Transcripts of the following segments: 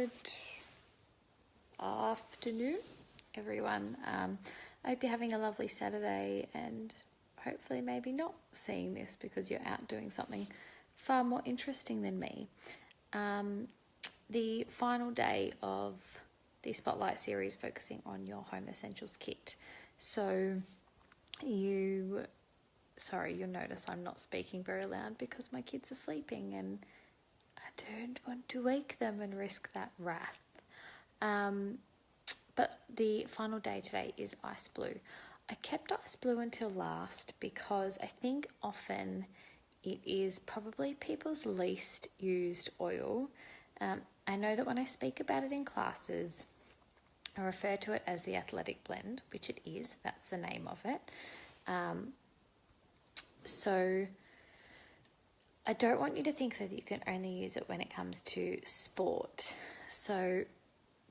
Good afternoon, everyone. I hope you're having a lovely Saturday and hopefully maybe not seeing this because you're out doing something far more interesting than me. The final day of the Spotlight series focusing on your home essentials kit. So you'll notice I'm not speaking very loud because my kids are sleeping and I don't want to wake them and risk that wrath. But the final day today is Ice Blue. I kept Ice Blue until last because I think often it is probably people's least used oil. I know that when I speak about it in classes, I refer to it as the Athletic Blend, which it is. That's the name of it. So I don't want you to think that you can only use it when it comes to sport. So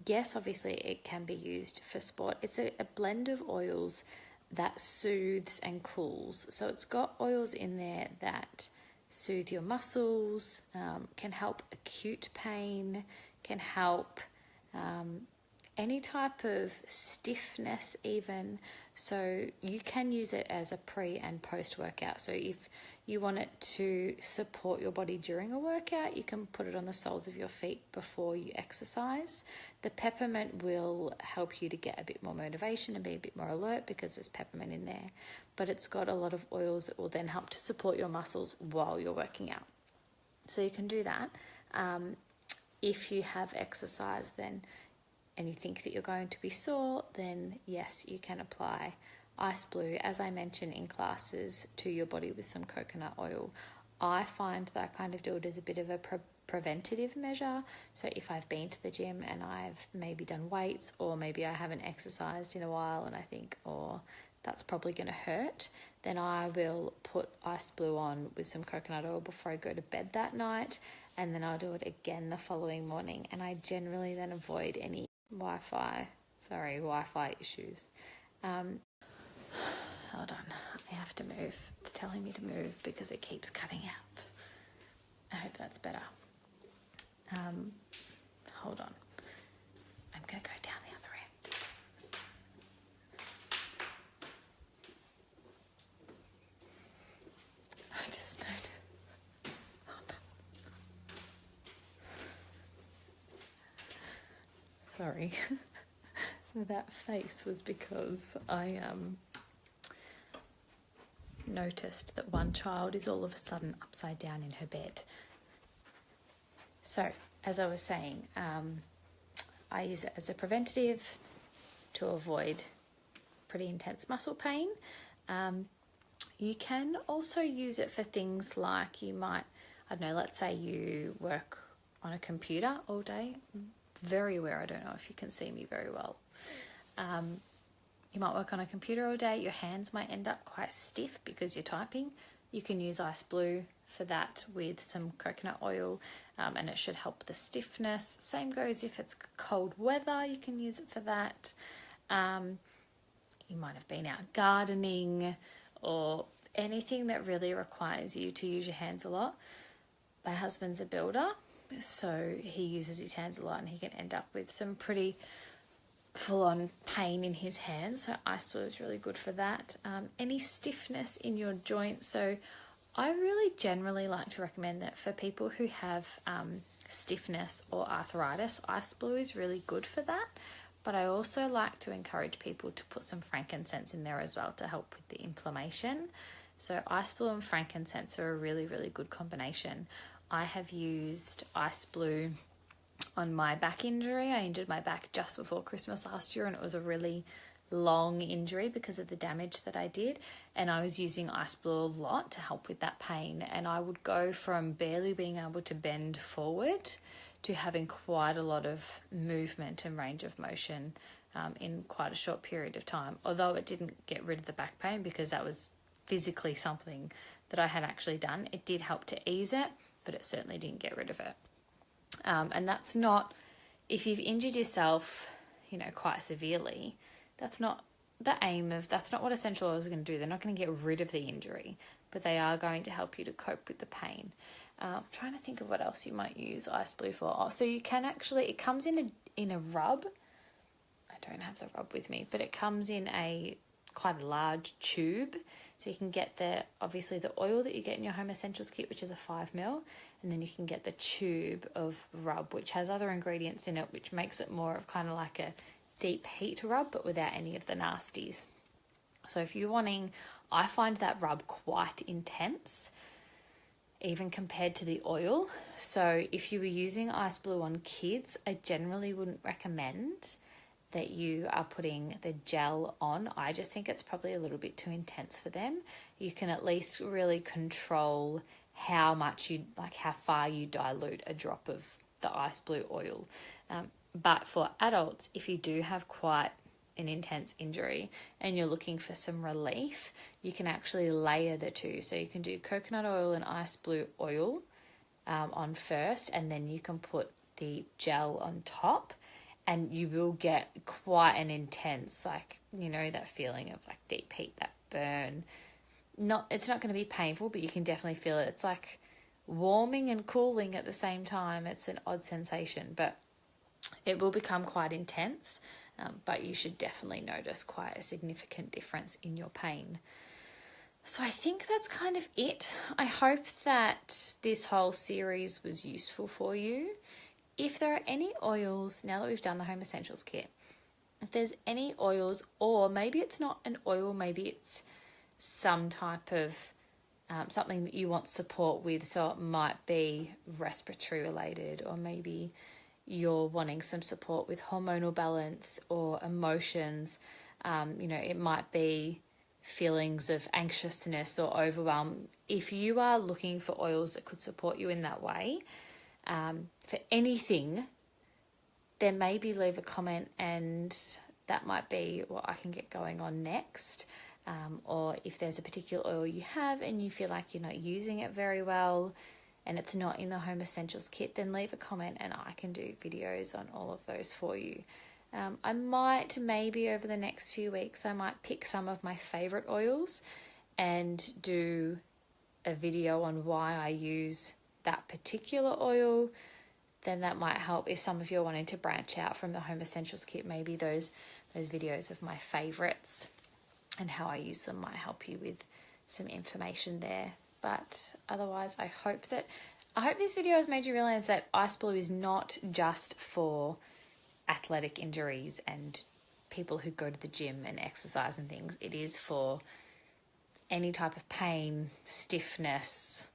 yes, obviously it can be used for sport. It's a blend of oils that soothes and cools. So it's got oils in there that soothe your muscles, can help acute pain, can help any type of stiffness even. So you can use it as a pre and post workout. So if you want it to support your body during a workout, you can put it on the soles of your feet before you exercise. The peppermint will help you to get a bit more motivation and be a bit more alert because there's peppermint in there. But it's got a lot of oils that will then help to support your muscles while you're working out. So you can do that. If you have exercise then and you think that you're going to be sore, then yes, you can apply Ice Blue, as I mentioned in classes, to your body with some coconut oil. I find that I kind of do it as a bit of a preventative measure. So if I've been to the gym and I've maybe done weights, or maybe I haven't exercised in a while and I think, that's probably going to hurt, then I will put Ice Blue on with some coconut oil before I go to bed that night, and then I'll do it again the following morning. And I generally then avoid any Wi-Fi issues. Hold on, I have to move. It's telling me to move because it keeps cutting out. I hope that's better. Hold on. I'm going to go down the other end. I just noticed. Hold on. Sorry. That face was because I noticed that one child is all of a sudden upside down in her bed. So, as I was saying, I use it as a preventative to avoid pretty intense muscle pain. You can also use it for things like you might, let's say you work on a computer all day. Very aware, I don't know if you can see me very well. You might work on a computer all day. Your hands might end up quite stiff because you're typing. You can use Ice Blue for that with some coconut oil, and it should help the stiffness. Same goes if it's cold weather, you can use it for that. You might have been out gardening or anything that really requires you to use your hands a lot. My husband's a builder, so he uses his hands a lot and he can end up with some pretty full-on pain in his hands. So Ice Blue is really good for that. Any stiffness in your joints. So I really generally like to recommend that for people who have stiffness or arthritis, Ice Blue is really good for that. But I also like to encourage people to put some frankincense in there as well to help with the inflammation. So Ice Blue and frankincense are a really, really good combination. I have used Ice Blue on my back injury. I injured my back just before Christmas last year and it was a really long injury because of the damage that I did, and I was using Ice Blue a lot to help with that pain, and I would go from barely being able to bend forward to having quite a lot of movement and range of motion in quite a short period of time, although it didn't get rid of the back pain because that was physically something that I had actually done. It did help to ease it, but it certainly didn't get rid of it. And that's not, if you've injured yourself, quite severely, that's not the aim of, that's not what essential oils are going to do. They're not going to get rid of the injury, but they are going to help you to cope with the pain. I'm trying to think of what else you might use Ice Blue for. Oh, so you can actually, it comes in a rub. I don't have the rub with me, but it comes in quite a large tube. So you can get obviously the oil that you get in your Home Essentials kit, which is a 5ml, and then you can get the tube of rub, which has other ingredients in it, which makes it more of kind of like a deep heat rub, but without any of the nasties. So if you're wanting, I find that rub quite intense, even compared to the oil. So if you were using Ice Blue on kids, I generally wouldn't recommend that you are putting the gel on. I just think it's probably a little bit too intense for them. You can at least really control how far you dilute a drop of the Ice Blue oil. But for adults, if you do have quite an intense injury and you're looking for some relief, you can actually layer the two. So you can do coconut oil and Ice Blue oil on first, and then you can put the gel on top, and you will get quite an intense, that feeling of like deep heat, that burn. It's not going to be painful, but you can definitely feel it. It's like warming and cooling at the same time. It's an odd sensation, but it will become quite intense. But you should definitely notice quite a significant difference in your pain. So I think that's kind of it. I hope that this whole series was useful for you. If there are any oils, now that we've done the Home Essentials kit, if there's any oils, or maybe it's not an oil, maybe it's some type of something that you want support with, so it might be respiratory related, or maybe you're wanting some support with hormonal balance or emotions. It might be feelings of anxiousness or overwhelm. If you are looking for oils that could support you in that way, for anything, then maybe leave a comment, and that might be what I can get going on next. Or if there's a particular oil you have and you feel like you're not using it very well and it's not in the Home Essentials kit, then leave a comment and I can do videos on all of those for you. I might, maybe over the next few weeks, I might pick some of my favourite oils and do a video on why I use that particular oil. Then that might help if some of you are wanting to branch out from the Home Essentials kit. Maybe those videos of my favourites and how I use them might help you with some information there. But otherwise, I hope this video has made you realise that Ice Blue is not just for athletic injuries and people who go to the gym and exercise and things. It is for any type of pain, stiffness.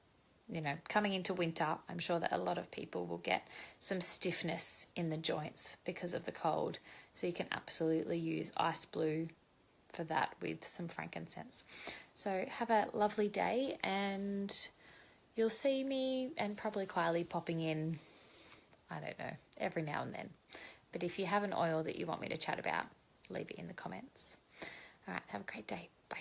Coming into winter, I'm sure that a lot of people will get some stiffness in the joints because of the cold. So you can absolutely use Ice Blue for that with some frankincense. So have a lovely day, and you'll see me and probably Kylie popping in, I don't know, every now and then. But if you have an oil that you want me to chat about, leave it in the comments. All right, have a great day. Bye.